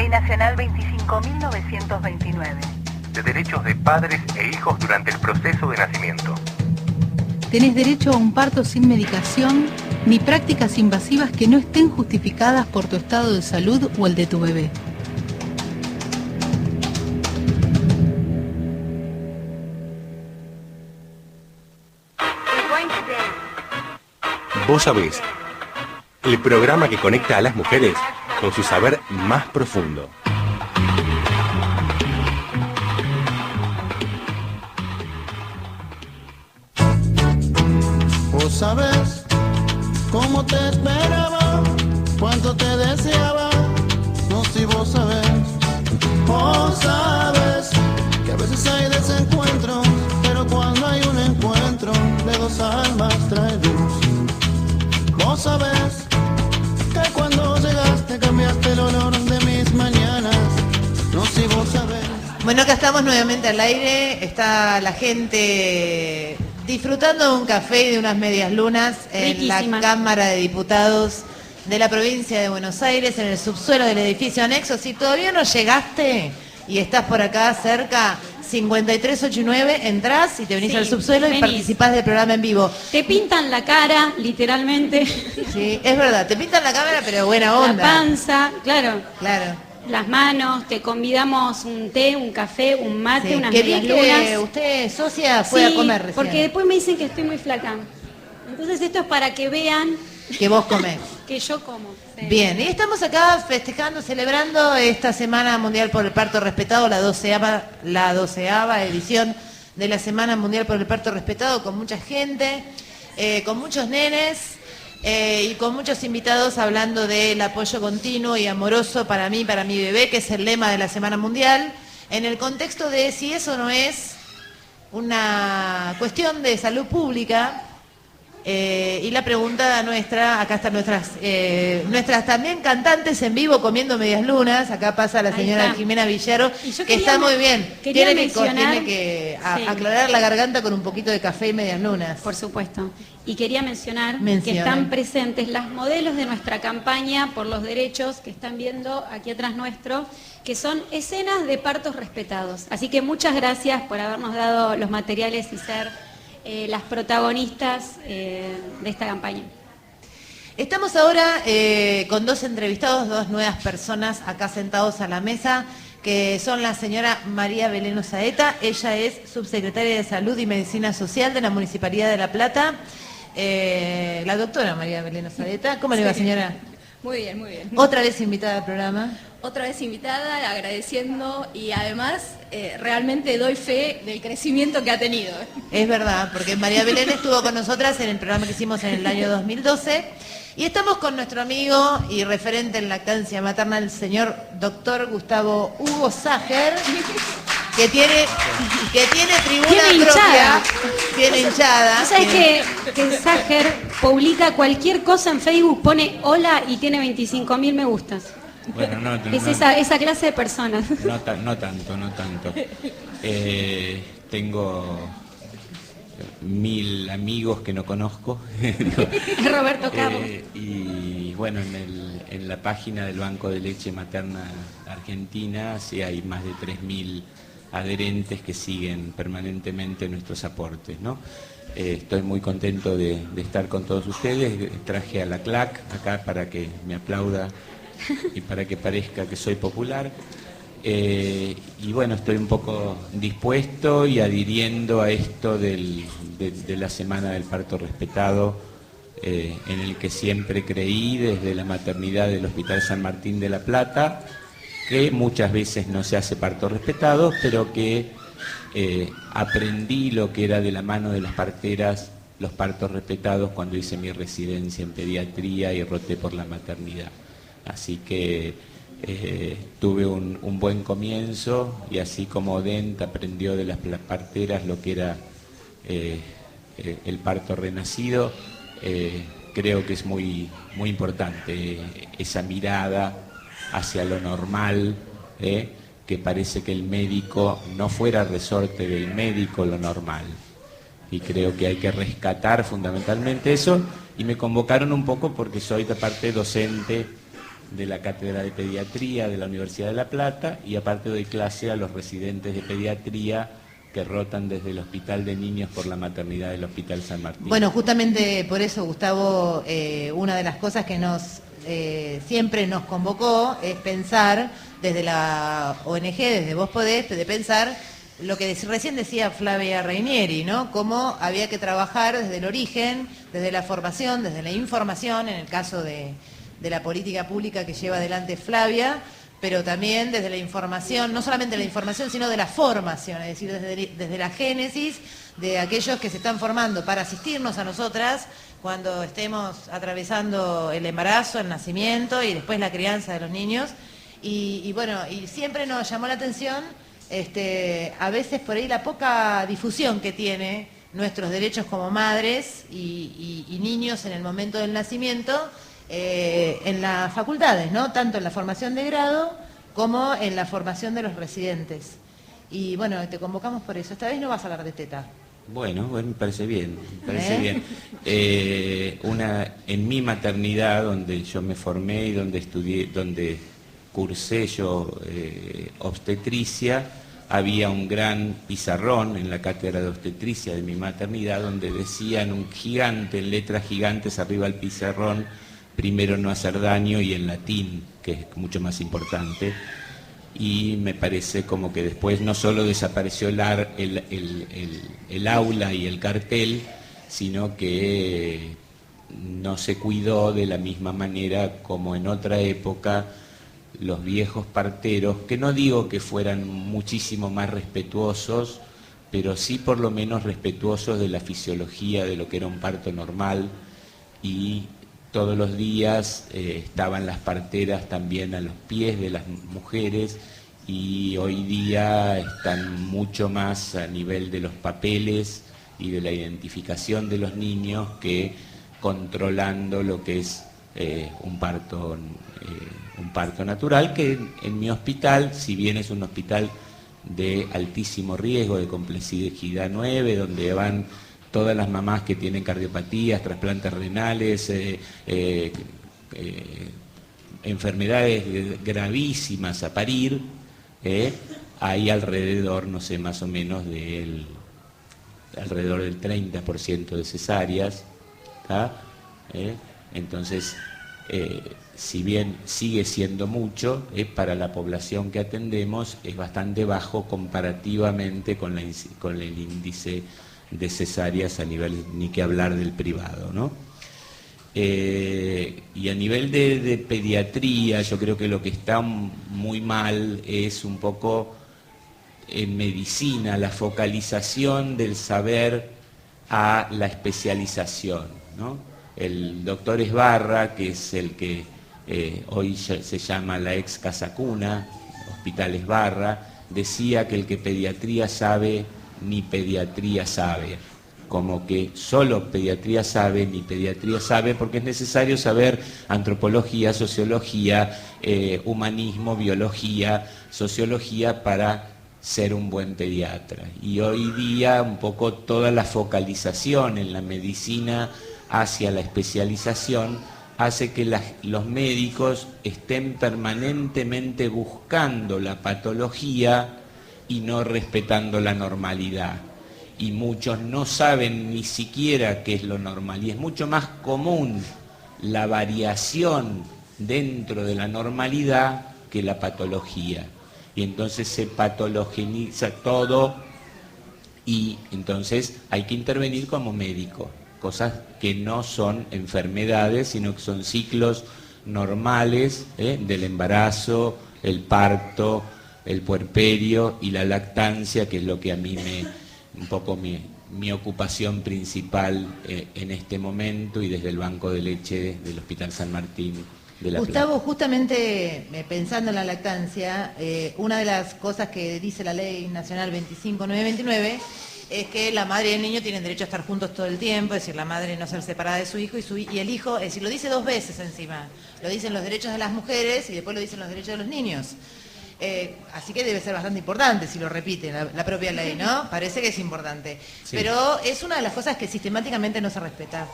Ley Nacional 25.929. De derechos de padres e hijos durante el proceso de nacimiento. Tenés derecho a un parto sin medicación ni prácticas invasivas que no estén justificadas por tu estado de salud o el de tu bebé. Vos sabés, el programa que conecta a las mujeres con su saber más profundo. Vos sabés cómo te esperaba, cuánto te deseaba, no si vos sabés que a veces hay desencuentros, pero cuando hay un encuentro de dos almas trae luz. Vos sabés que cuando llegaste cambiaste el olor de mis mañanas, no si vos sabés. Bueno, acá estamos nuevamente al aire, está la gente disfrutando de un café y de unas medias lunas en la Cámara de Diputados de la provincia de Buenos Aires, en el subsuelo del edificio anexo. Si todavía no llegaste y estás por acá cerca, 5389, entrás y te venís al subsuelo y participás del programa en vivo. Te pintan la cara, literalmente. Sí, es verdad, te pintan la cámara, pero buena onda. La panza, claro. Claro. Las manos, te convidamos un té, un café, un mate, unas que medias vi lunas. que usted, socia, fue a comer recién. Porque después me dicen que estoy muy flaca. Entonces esto es para que vean que vos comés. Que yo como. Sí. Bien, y estamos acá festejando, celebrando esta Semana Mundial por el Parto Respetado, la 12ª edición de la Semana Mundial por el Parto Respetado, con mucha gente, con muchos nenes y con muchos invitados hablando del apoyo continuo y amoroso para mí, para mi bebé, que es el lema de la Semana Mundial, en el contexto de si eso no es una cuestión de salud pública. Y la pregunta nuestra, acá están nuestras también cantantes en vivo comiendo medias lunas, acá pasa la señora Jimena Villaro, que está muy bien, tiene que aclarar la garganta con un poquito de café y medias lunas. Por supuesto, y quería mencionar que están presentes las modelos de nuestra campaña por los derechos que están viendo aquí atrás nuestro, que son escenas de partos respetados, así que muchas gracias por habernos dado los materiales y ser las protagonistas de esta campaña. Estamos ahora con dos entrevistados, dos nuevas personas acá sentados a la mesa, que son la señora María Belén Osaeta. Ella es subsecretaria de Salud y Medicina Social de la Municipalidad de La Plata. La doctora María Belén Osaeta. ¿Cómo le va, señora? Muy bien, muy bien. Otra vez invitada al programa. Otra vez invitada, agradeciendo y además realmente doy fe del crecimiento que ha tenido. Es verdad, porque María Belén estuvo con nosotras en el programa que hicimos en el año 2012 y estamos con nuestro amigo y referente en lactancia materna, el señor doctor Gustavo Hugo Sager, que tiene tribuna propia, tiene hinchada. ¿Sabes que Sager publica cualquier cosa en Facebook, pone hola y tiene 25.000 me gustas? Bueno, es esa clase de personas. No tanto. Tengo 1000 amigos que no conozco. Roberto Carlos. Y bueno, en la página del Banco de Leche Materna Argentina sí hay más de 3000 adherentes que siguen permanentemente nuestros aportes, ¿no? Estoy muy contento de estar con todos ustedes. Traje a la CLAC acá para que me aplauda y para que parezca que soy popular. Y bueno, estoy un poco dispuesto y adhiriendo a esto de la Semana del Parto Respetado, en el que siempre creí desde la maternidad del Hospital San Martín de La Plata, que muchas veces no se hace parto respetado, pero que aprendí lo que era de la mano de las parteras, los partos respetados, cuando hice mi residencia en pediatría y roté por la maternidad. Así que tuve un buen comienzo, y así como Dent aprendió de las parteras lo que era el parto renacido, creo que es muy importante esa mirada hacia lo normal, que parece que el médico no fuera resorte del médico lo normal. Y creo que hay que rescatar fundamentalmente eso, y me convocaron un poco porque soy de parte docente de la Cátedra de Pediatría de la Universidad de La Plata, y aparte doy clase a los residentes de pediatría que rotan desde el Hospital de Niños por la Maternidad del Hospital San Martín. Bueno, justamente por eso, Gustavo, una de las cosas que siempre nos convocó es pensar desde la ONG, desde Vos Podés, de pensar lo que recién decía Flavia Reinieri, ¿no? Cómo había que trabajar desde el origen, desde la formación, desde la información, en el caso de la política pública que lleva adelante Flavia, pero también desde la información, no solamente la información, sino de la formación, es decir, desde la génesis de aquellos que se están formando para asistirnos a nosotras cuando estemos atravesando el embarazo, el nacimiento y después la crianza de los niños. Y bueno, y siempre nos llamó la atención a veces por ahí la poca difusión que tiene nuestros derechos como madres y niños en el momento del nacimiento en las facultades, ¿no? Tanto en la formación de grado como en la formación de los residentes. Y bueno, te convocamos por eso. Esta vez no vas a hablar de teta. Bueno, me parece bien, bien. En mi maternidad, donde yo me formé y donde estudié, donde cursé yo obstetricia, había un gran pizarrón en la cátedra de obstetricia de mi maternidad donde decían un gigante, en letras gigantes arriba del pizarrón, primero no hacer daño, y en latín, que es mucho más importante. Y me parece como que después no solo desapareció el aula y el cartel, sino que no se cuidó de la misma manera como en otra época los viejos parteros, que no digo que fueran muchísimo más respetuosos, pero sí por lo menos respetuosos de la fisiología de lo que era un parto normal, y todos los días estaban las parteras también a los pies de las mujeres, y hoy día están mucho más a nivel de los papeles y de la identificación de los niños que controlando lo que es un parto natural, que en mi hospital, si bien es un hospital de altísimo riesgo, de complejidad 9, donde van todas las mamás que tienen cardiopatías, trasplantes renales, enfermedades gravísimas a parir, hay alrededor, no sé, más o menos alrededor del 30% de cesáreas, entonces, si bien sigue siendo mucho, para la población que atendemos es bastante bajo comparativamente con el índice de cesáreas a nivel, ni que hablar del privado, ¿no? Y a nivel de pediatría, yo creo que lo que está muy mal es un poco en medicina la focalización del saber a la especialización, ¿no? El doctor Esbarra, que es el que hoy se llama la ex Casa Cuna, Hospital Esbarra, decía que el que pediatría sabe, ni pediatría sabe. Como que solo pediatría sabe, ni pediatría sabe, porque es necesario saber antropología, sociología, humanismo, biología, sociología para ser un buen pediatra. Y hoy día un poco toda la focalización en la medicina hacia la especialización hace que los médicos estén permanentemente buscando la patología y no respetando la normalidad. Y muchos no saben ni siquiera qué es lo normal. Y es mucho más común la variación dentro de la normalidad que la patología. Y entonces se patologeniza todo y entonces hay que intervenir como médico. Cosas que no son enfermedades, sino que son ciclos normales del embarazo, el parto, el puerperio y la lactancia, que es lo que a mí un poco mi ocupación principal en este momento y desde el banco de leche del Hospital San Martín de La Plata. Gustavo, justamente pensando en la lactancia, una de las cosas que dice la Ley Nacional 25929 es que la madre y el niño tienen derecho a estar juntos todo el tiempo, es decir, la madre no ser separada de su hijo y el hijo, es decir, lo dice dos veces encima. Lo dicen los derechos de las mujeres y después lo dicen los derechos de los niños. Así que debe ser bastante importante si lo repite la propia ley, ¿no? Parece que es importante. Sí. Pero es una de las cosas que sistemáticamente no se respeta.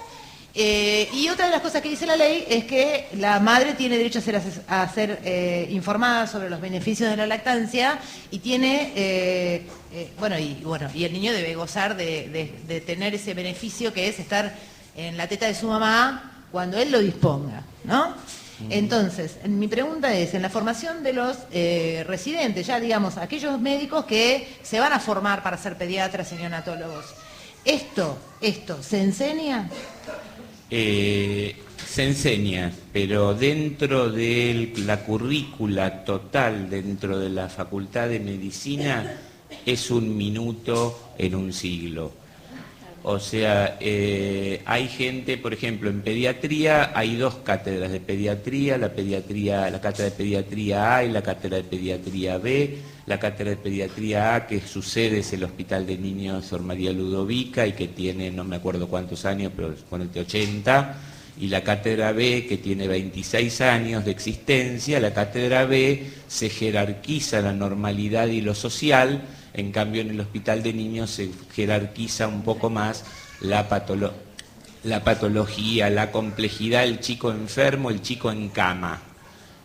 Y otra de las cosas que dice la ley es que la madre tiene derecho a ser informada sobre los beneficios de la lactancia y tiene, y el niño debe gozar de tener ese beneficio que es estar en la teta de su mamá cuando él lo disponga, ¿no? Entonces, mi pregunta es, en la formación de los residentes, ya digamos, aquellos médicos que se van a formar para ser pediatras y neonatólogos, ¿esto se enseña? Se enseña, pero dentro de la currícula total, dentro de la Facultad de Medicina, es 1 minuto en un siglo. O sea, hay gente, por ejemplo, en pediatría hay 2 cátedras de pediatría, la cátedra de pediatría A y la cátedra de pediatría B. La cátedra de pediatría A, que su sede es el Hospital de Niños Sor María Ludovica y que tiene, no me acuerdo cuántos años, pero ponete 80. Y la cátedra B, que tiene 26 años de existencia. La cátedra B se jerarquiza la normalidad y lo social. En cambio, en el Hospital de Niños se jerarquiza un poco más la patología, la complejidad, el chico enfermo, el chico en cama.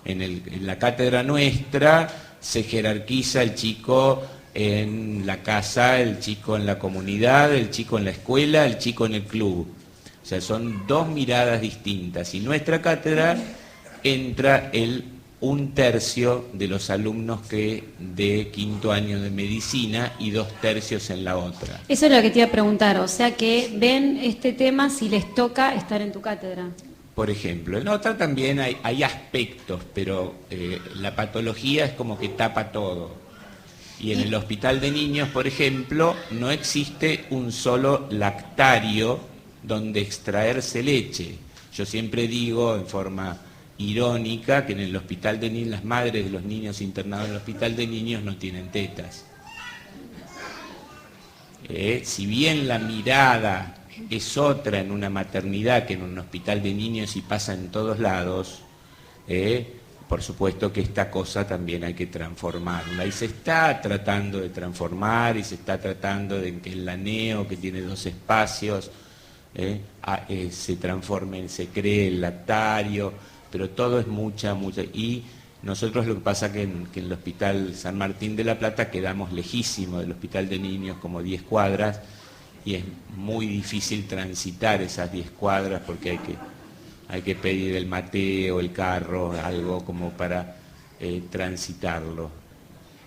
En la cátedra nuestra se jerarquiza el chico en la casa, el chico en la comunidad, el chico en la escuela, el chico en el club. O sea, son 2 miradas distintas. Y nuestra cátedra entra 1/3 de los alumnos que de 5º año de medicina y 2/3 en la otra. Eso es lo que te iba a preguntar, o sea que ven este tema si les toca estar en tu cátedra. Por ejemplo, en otra también hay aspectos, pero la patología es como que tapa todo. Y en el Hospital de Niños, por ejemplo, no existe un solo lactario donde extraerse leche. Yo siempre digo en forma irónica que en el Hospital de Niños, las madres de los niños internados en el Hospital de Niños no tienen tetas. Si bien la mirada es otra en una maternidad que en un hospital de niños y pasa en todos lados, por supuesto que esta cosa también hay que transformarla. Y se está tratando de transformar y se está tratando de que el laneo, que tiene 2 espacios, se transforme, se cree el lactario, pero todo es mucha. Y nosotros lo que pasa que en el Hospital San Martín de la Plata quedamos lejísimos del Hospital de Niños, como 10 cuadras, y es muy difícil transitar esas 10 cuadras porque hay que pedir el mateo, el carro, algo como para transitarlo.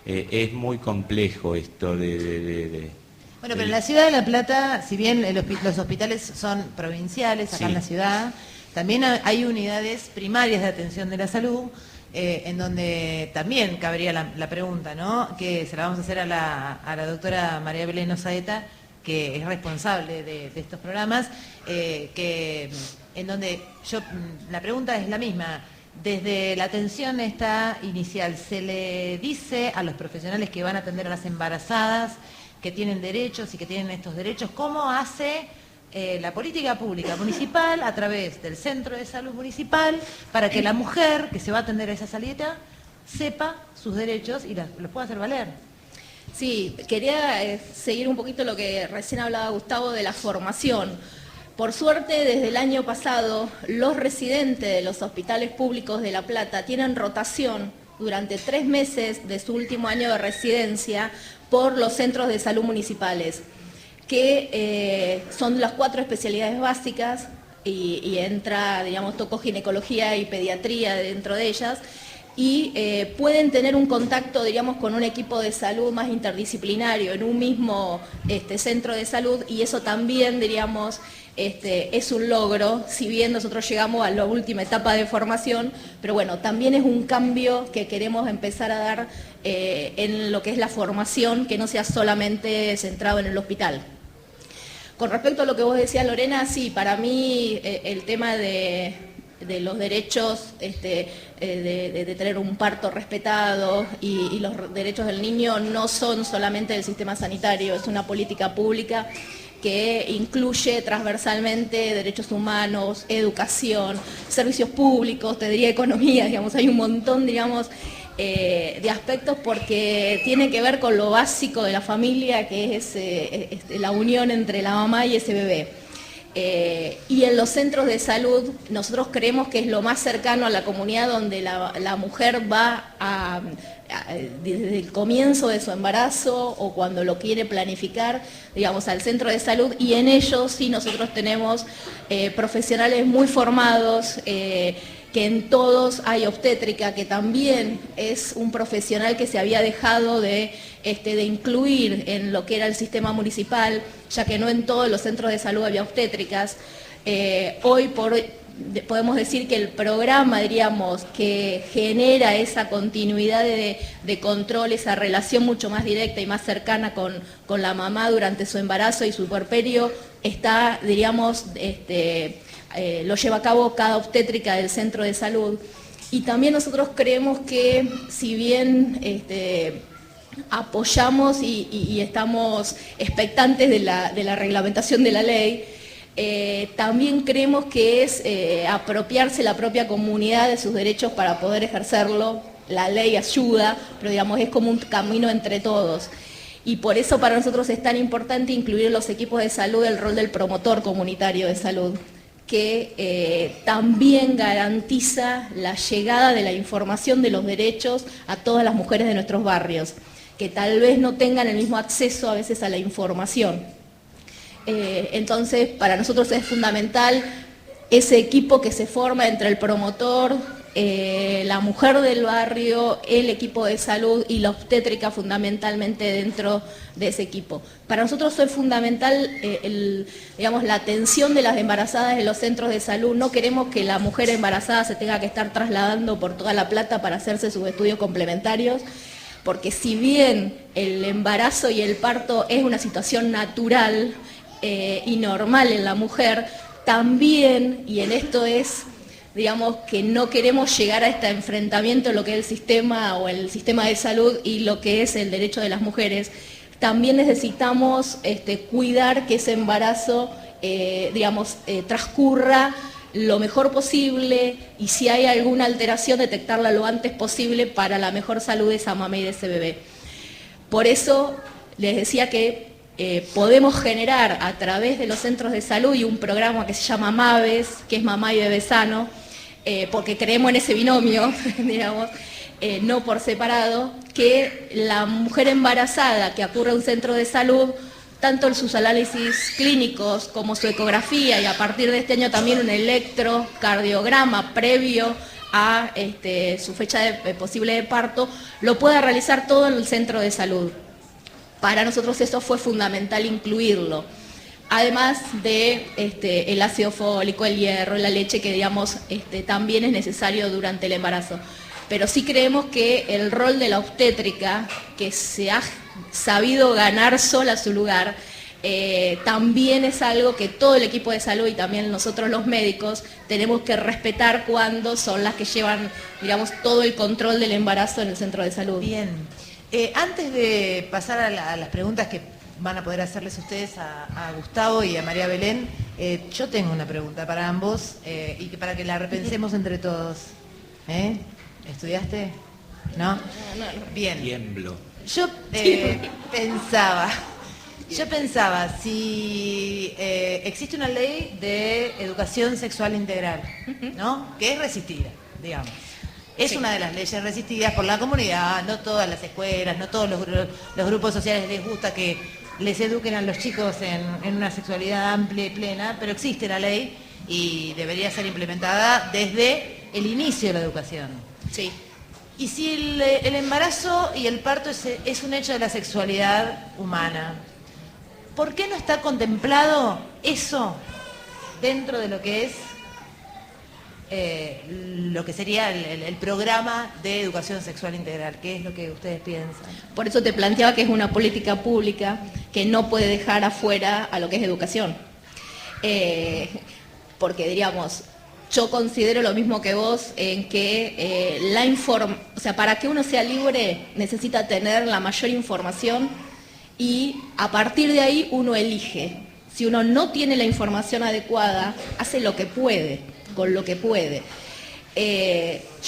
Es muy complejo esto de Bueno, pero en la ciudad de La Plata, si bien los hospitales son provinciales acá en la ciudad, también hay unidades primarias de atención de la salud, en donde también cabría la pregunta, ¿no? Que se la vamos a hacer a la doctora María Belén Osaeta, que es responsable de estos programas, en donde la pregunta es la misma. Desde la atención esta inicial, ¿se le dice a los profesionales que van a atender a las embarazadas que tienen derechos y que tienen estos derechos, cómo hace la política pública municipal a través del centro de salud municipal para que la mujer que se va a atender a esa salita sepa sus derechos y los pueda hacer valer? Sí, quería seguir un poquito lo que recién hablaba Gustavo de la formación. Por suerte, desde el año pasado, los residentes de los hospitales públicos de La Plata tienen rotación durante 3 meses de su último año de residencia por los centros de salud municipales, que son las 4 especialidades básicas y entra, digamos, tocoginecología y pediatría dentro de ellas, y pueden tener un contacto, digamos, con un equipo de salud más interdisciplinario en un mismo centro de salud, y eso también, diríamos, es un logro, si bien nosotros llegamos a la última etapa de formación, pero bueno, también es un cambio que queremos empezar a dar en lo que es la formación, que no sea solamente centrado en el hospital. Con respecto a lo que vos decías, Lorena, sí, para mí el tema de los derechos de tener un parto respetado y los derechos del niño no son solamente del sistema sanitario, es una política pública que incluye transversalmente derechos humanos, educación, servicios públicos, te diría economía, digamos, hay un montón, digamos, de aspectos porque tiene que ver con lo básico de la familia, que es la unión entre la mamá y ese bebé. Y en los centros de salud nosotros creemos que es lo más cercano a la comunidad donde la mujer va desde el comienzo de su embarazo o cuando lo quiere planificar, digamos, al centro de salud, y en ellos sí nosotros tenemos profesionales muy formados, que en todos hay obstétrica, que también es un profesional que se había dejado de incluir en lo que era el sistema municipal, ya que no en todos los centros de salud había obstétricas. Hoy podemos decir que el programa, diríamos, que genera esa continuidad de control, esa relación mucho más directa y más cercana con la mamá durante su embarazo y su puerperio, está, diríamos, lo lleva a cabo cada obstétrica del centro de salud. Y también nosotros creemos que, si bien apoyamos y estamos expectantes de la reglamentación de la ley, también creemos que es apropiarse la propia comunidad de sus derechos para poder ejercerlo. La ley ayuda, pero digamos es como un camino entre todos. Y por eso para nosotros es tan importante incluir en los equipos de salud el rol del promotor comunitario de salud, que también garantiza la llegada de la información de los derechos a todas las mujeres de nuestros barrios, que tal vez no tengan el mismo acceso a veces a la información. Entonces, para nosotros es fundamental ese equipo que se forma entre el promotor, la mujer del barrio, el equipo de salud y la obstétrica fundamentalmente dentro de ese equipo. Para nosotros es fundamental digamos, la atención de las embarazadas en los centros de salud. No queremos que la mujer embarazada se tenga que estar trasladando por toda La Plata para hacerse sus estudios complementarios, porque si bien el embarazo y el parto es una situación natural y normal en la mujer, también, y en esto es, digamos, que no queremos llegar a este enfrentamiento en lo que es el sistema o el sistema de salud y lo que es el derecho de las mujeres. También necesitamos cuidar que ese embarazo, digamos, transcurra lo mejor posible, y si hay alguna alteración, detectarla lo antes posible para la mejor salud de esa mamá y de ese bebé. Por eso les decía que podemos generar a través de los centros de salud y un programa que se llama MABES, que es Mamá y Bebé Sano, porque creemos en ese binomio, digamos, no por separado, que la mujer embarazada que acude a un centro de salud, tanto en sus análisis clínicos como su ecografía, y a partir de este año también un electrocardiograma previo a su fecha posible de parto, lo pueda realizar todo en el centro de salud. Para nosotros eso fue fundamental incluirlo. Además de el ácido fólico, el hierro, la leche, que digamos también es necesario durante el embarazo. Pero sí creemos que el rol de la obstétrica, que se ha sabido ganar sola su lugar, también es algo que todo el equipo de salud y también nosotros los médicos tenemos que respetar cuando son las que llevan, digamos, todo el control del embarazo en el centro de salud. Bien. Antes de pasar a las preguntas que van a poder hacerles ustedes a Gustavo y a María Belén, yo tengo una pregunta para ambos y que para que la repensemos entre todos. ¿Estudiaste? ¿No? Bien. Tiemblo. Yo pensaba, si existe una ley de educación sexual integral, ¿no? Que es resistida, digamos. Es una de las leyes resistidas por la comunidad, no todas las escuelas, no todos los grupos sociales les gusta que les eduquen a los chicos en una sexualidad amplia y plena, pero existe la ley y debería ser implementada desde el inicio de la educación. Sí. Y si el embarazo y el parto es un hecho de la sexualidad humana, ¿por qué no está contemplado eso dentro de lo que es lo que sería el programa de educación sexual integral? ¿Qué es lo que ustedes piensan? Por eso te planteaba que es una política pública que no puede dejar afuera a lo que es educación. Porque diríamos, yo considero lo mismo que vos en que o sea, para que uno sea libre necesita tener la mayor información y a partir de ahí uno elige. Si uno no tiene la información adecuada, hace lo que puede, con lo que puede.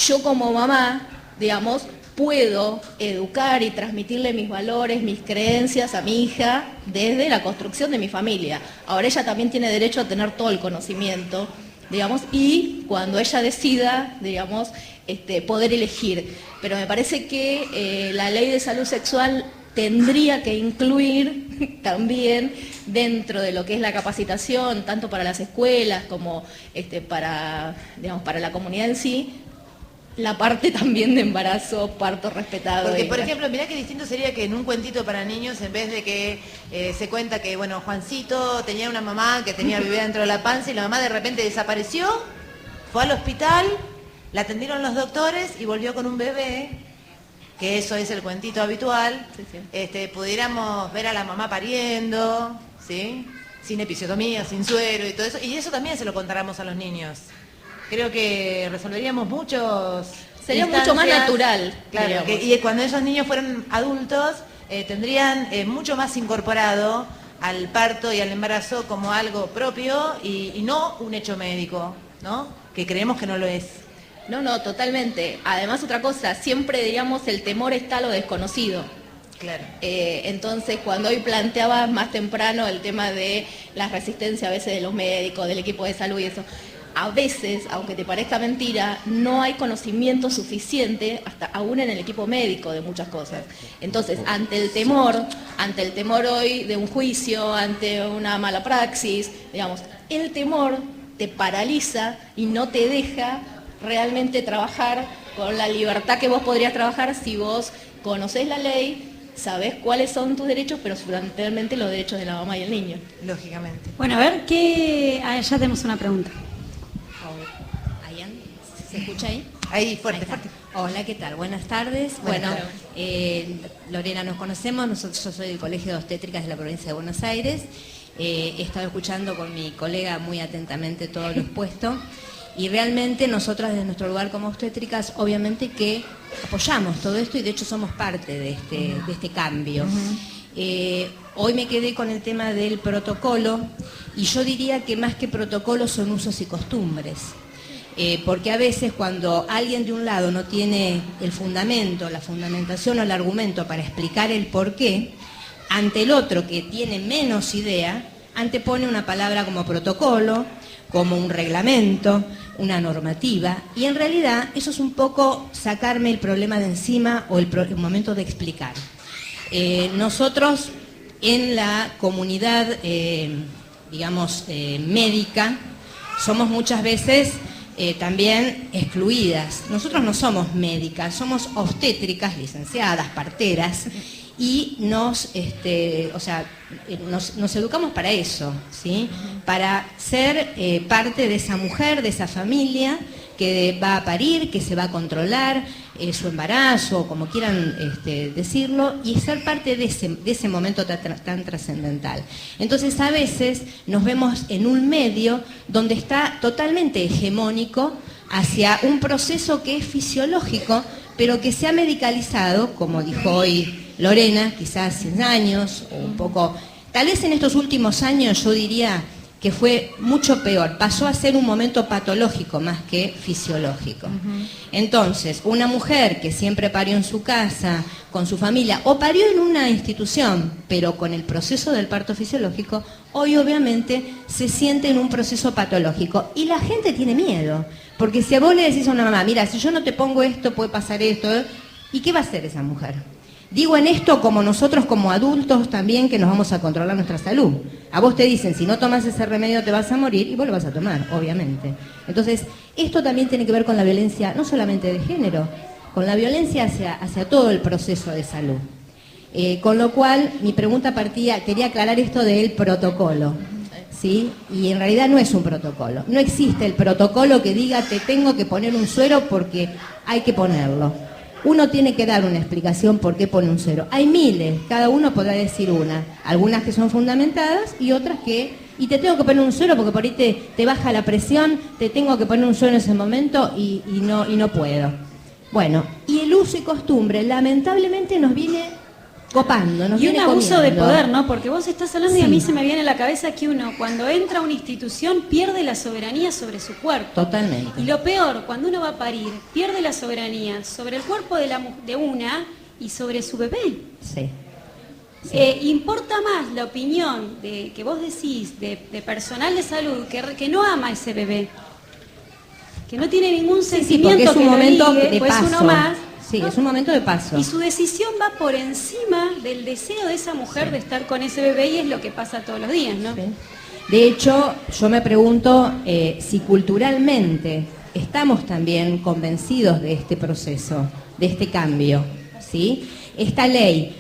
Yo como mamá, digamos, puedo educar y transmitirle mis valores, mis creencias a mi hija desde la construcción de mi familia. Ahora ella también tiene derecho a tener todo el conocimiento, digamos, y cuando ella decida, digamos, poder elegir. Pero me parece que la ley de salud sexual tendría que incluir también dentro de lo que es la capacitación, tanto para las escuelas como para la comunidad en sí, la parte también de embarazo, parto respetado. Porque, por ejemplo, mirá qué distinto sería que en un cuentito para niños, en vez de que se cuenta que, bueno, Juancito tenía una mamá que tenía al bebé dentro de la panza y la mamá de repente desapareció, fue al hospital, la atendieron los doctores y volvió con un bebé, que eso es el cuentito habitual. Sí, sí. Pudiéramos ver a la mamá pariendo, ¿sí? Sin episiotomía, sin suero y todo eso, y eso también se lo contáramos a los niños. Creo que resolveríamos muchos... Sería mucho más natural. Claro, y cuando esos niños fueran adultos, tendrían mucho más incorporado al parto y al embarazo como algo propio y no un hecho médico, ¿no? Que creemos que no lo es. No, totalmente. Además, otra cosa, siempre, digamos, el temor está a lo desconocido. Claro. Entonces, cuando hoy planteabas más temprano el tema de la resistencia a veces de los médicos, del equipo de salud y eso, a veces, aunque te parezca mentira, no hay conocimiento suficiente, hasta aún en el equipo médico, de muchas cosas. Entonces, ante el temor hoy de un juicio, ante una mala praxis, digamos, el temor te paraliza y no te deja realmente trabajar con la libertad que vos podrías trabajar si vos conocés la ley, sabés cuáles son tus derechos, pero fundamentalmente los derechos de la mamá y el niño. Lógicamente. Bueno, a ver, ya tenemos una pregunta. ¿Se escucha ahí? Ahí, fuerte, fuerte. Hola, ¿qué tal? Buenas tardes. Lorena, nos conocemos, yo soy del Colegio de Obstétricas de la provincia de Buenos Aires. He estado escuchando con mi colega muy atentamente todo lo expuesto y realmente nosotras desde nuestro lugar como obstétricas obviamente que apoyamos todo esto y de hecho somos parte de este cambio. Hoy me quedé con el tema del protocolo y yo diría que más que protocolo son usos y costumbres. Porque a veces cuando alguien de un lado no tiene el fundamento, la fundamentación o el argumento para explicar el porqué, ante el otro que tiene menos idea, antepone una palabra como protocolo, como un reglamento, una normativa, y en realidad eso es un poco sacarme el problema de encima o el momento de explicar. Nosotros en la comunidad, médica, somos muchas veces también excluidas. Nosotros no somos médicas, somos obstétricas, licenciadas, parteras, y nos educamos para eso, ¿sí? Para ser parte de esa mujer, de esa familia que va a parir, que se va a controlar su embarazo, como quieran decirlo, y ser parte de ese momento tan trascendental. Entonces a veces nos vemos en un medio donde está totalmente hegemónico hacia un proceso que es fisiológico, pero que se ha medicalizado, como dijo hoy Lorena, quizás 100 años o un poco, tal vez en estos últimos años yo diría que fue mucho peor, pasó a ser un momento patológico más que fisiológico. Entonces, una mujer que siempre parió en su casa, con su familia, o parió en una institución, pero con el proceso del parto fisiológico, hoy obviamente se siente en un proceso patológico. Y la gente tiene miedo, porque si a vos le decís a una mamá, mira, si yo no te pongo esto, puede pasar esto, ¿y qué va a hacer esa mujer? Digo en esto como nosotros como adultos también que nos vamos a controlar nuestra salud. A vos te dicen, si no tomas ese remedio te vas a morir y vos lo vas a tomar, obviamente. Entonces, esto también tiene que ver con la violencia, no solamente de género, con la violencia hacia todo el proceso de salud. Con lo cual, mi pregunta partía, quería aclarar esto del protocolo, ¿sí? Y en realidad no es un protocolo. No existe el protocolo que diga, te tengo que poner un suero porque hay que ponerlo. Uno tiene que dar una explicación por qué pone un suero. Hay miles, cada uno podrá decir una. Algunas que son fundamentadas y otras que... Y te tengo que poner un suero porque por ahí te baja la presión, te tengo que poner un suero en ese momento y no puedo. Bueno, y el uso y costumbre lamentablemente nos viene copando, nos y un viene abuso comiendo. de poder, ¿no? Porque vos estás hablando y a Sí. mí se me viene a la cabeza que uno, cuando entra a una institución, pierde la soberanía sobre su cuerpo. Totalmente. Y lo peor, cuando uno va a parir, pierde la soberanía sobre el cuerpo de una y sobre su bebé. Sí. Importa más la opinión que vos decís de personal de salud que no ama a ese bebé, que no tiene ningún Sí, sentimiento, porque es un que momento lo ligue, de pues paso. uno más. Sí, ¿no? es un momento de paso. Y su decisión va por encima del deseo de esa mujer de estar con ese bebé, y es lo que pasa todos los días, ¿no? Sí. De hecho, yo me pregunto si culturalmente estamos también convencidos de este proceso, de este cambio, ¿sí? Esta ley,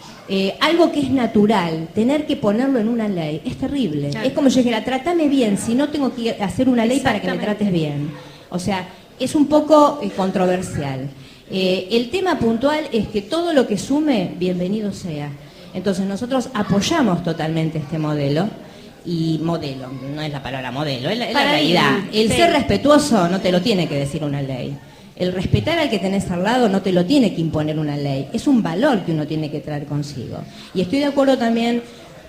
algo que es natural, tener que ponerlo en una ley, es terrible. Claro. Es como yo dijera, trátame bien, si no tengo que hacer una ley para que me Exactamente. trates bien. O sea, es un poco controversial. El tema puntual es que todo lo que sume, bienvenido sea. Entonces nosotros apoyamos totalmente este modelo. Y modelo, no es la palabra modelo, es la realidad. El ser respetuoso no te lo tiene que decir una ley. El respetar al que tenés al lado no te lo tiene que imponer una ley. Es un valor que uno tiene que traer consigo. Y estoy de acuerdo también,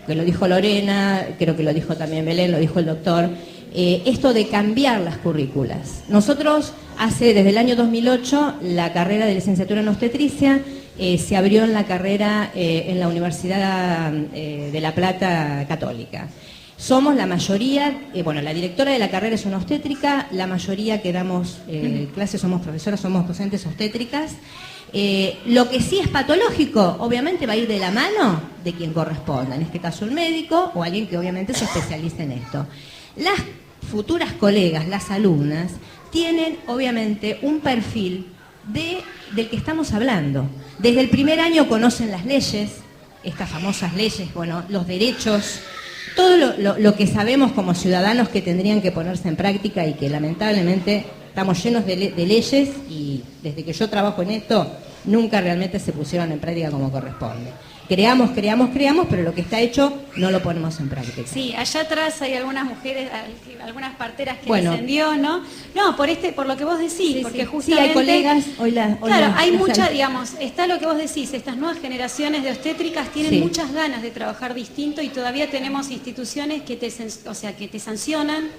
que lo dijo Lorena, creo que lo dijo también Belén, lo dijo el doctor, esto de cambiar las currículas. Nosotros desde el año 2008, la carrera de licenciatura en obstetricia se abrió en la carrera en la Universidad de La Plata Católica. Somos la mayoría, la directora de la carrera es una obstétrica, la mayoría que damos clases somos profesoras, somos docentes obstétricas. Lo que sí es patológico, obviamente va a ir de la mano de quien corresponda, en este caso el médico o alguien que obviamente se especialice en esto. Las futuras colegas, las alumnas, tienen obviamente un perfil del que estamos hablando. Desde el primer año conocen las leyes, estas famosas leyes, los derechos, todo lo que sabemos como ciudadanos que tendrían que ponerse en práctica y que lamentablemente estamos llenos de leyes y desde que yo trabajo en esto nunca realmente se pusieron en práctica como corresponde. Creamos, pero lo que está hecho no lo ponemos en práctica. Sí, allá atrás hay algunas mujeres, algunas parteras que descendió, ¿no? No, por lo que vos decís, Sí, porque sí. justamente... Sí, hay colegas, Claro, hay muchas, digamos, está lo que vos decís, estas nuevas generaciones de obstétricas tienen muchas ganas de trabajar distinto y todavía tenemos instituciones que te sancionan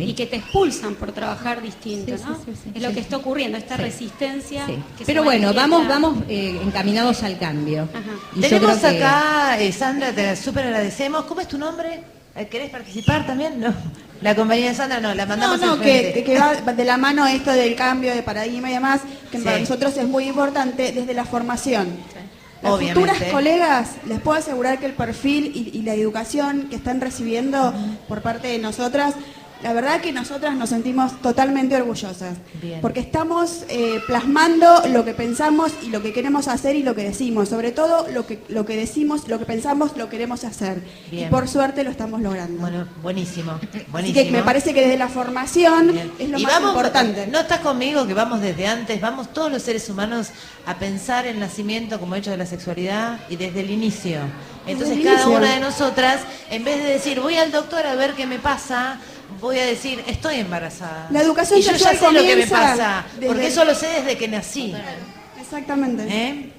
y que te expulsan por trabajar distinto, ¿no? Es lo que está ocurriendo, esta resistencia. Sí. Que Pero se bueno, manifiesta. vamos encaminados al cambio. Y yo Tenemos creo que- acá, Sandra, te súper agradecemos. ¿Cómo es tu nombre? ¿Querés participar también? No. La compañía de Sandra no, la mandamos al frente. que va de la mano esto del cambio de paradigma y demás, que para Sí. nosotros es muy importante desde la formación. Las Obviamente. futuras colegas, les puedo asegurar que el perfil y la educación que están recibiendo por parte de nosotras, la verdad que nosotras nos sentimos totalmente orgullosas. Bien. Porque estamos plasmando lo que pensamos y lo que queremos hacer y lo que decimos. Sobre todo lo que decimos, lo que pensamos, lo queremos hacer. Bien. Y por suerte lo estamos logrando. Bueno, buenísimo. Así que me parece que desde la formación es lo Y más vamos, importante. no estás conmigo que vamos desde antes, vamos todos los seres humanos a pensar el nacimiento como hecho de la sexualidad y desde el inicio. Entonces Desde el cada inicio. una de nosotras, en vez de decir voy al doctor a ver qué me pasa, voy a decir estoy embarazada. La educación y yo ya sexual sé lo que me comienza pasa, desde porque el- eso lo sé desde que nací. Exactamente. ¿Eh?